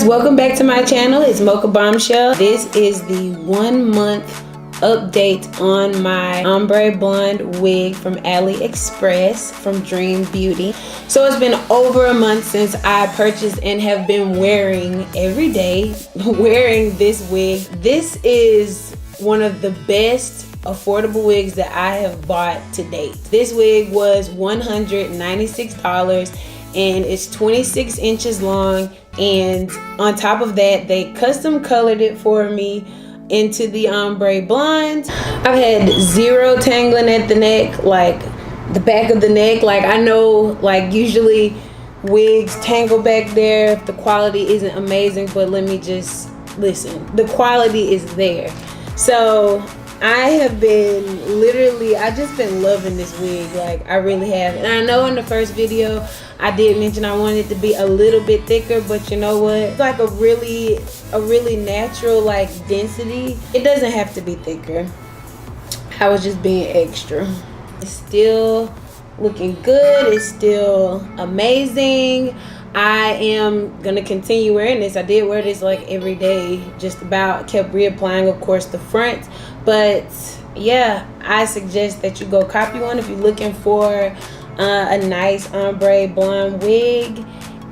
guys, welcome back to my channel. It's Mocha Bombshell. This is the 1 month update on my ombre blonde wig from Aliexpress from Dream Beauty. So it's been over a month since I purchased and have been wearing every day wearing this wig. This is one of the best affordable wigs that I have bought to date. This wig was $196 and it's 26 inches long, and on top of that they custom colored it for me into the ombre blonde. I've had zero tangling at the neck, like the back of the neck. Like I know like usually wigs tangle back there if the quality isn't amazing, but let me just listen, the quality is there. So I have been I've just been loving this wig, like I really have. And I know in the first video I did mention I wanted it to be a little bit thicker, but you know what? It's like a really natural like density. It doesn't have to be thicker. I was just being extra. It's still looking good. It's still amazing. I am gonna continue wearing this. I did wear this like every day, just about. Kept reapplying, of course, the front. But yeah, I suggest that you go copy one if you're looking for a nice ombre blonde wig.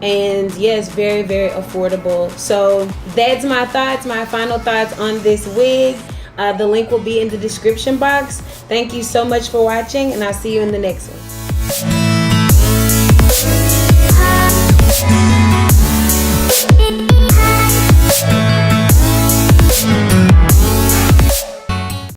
And yes, very affordable. So that's my thoughts, my final thoughts on this wig. The link will be in the description box. Thank you so much for watching, and I'll see you in the next one.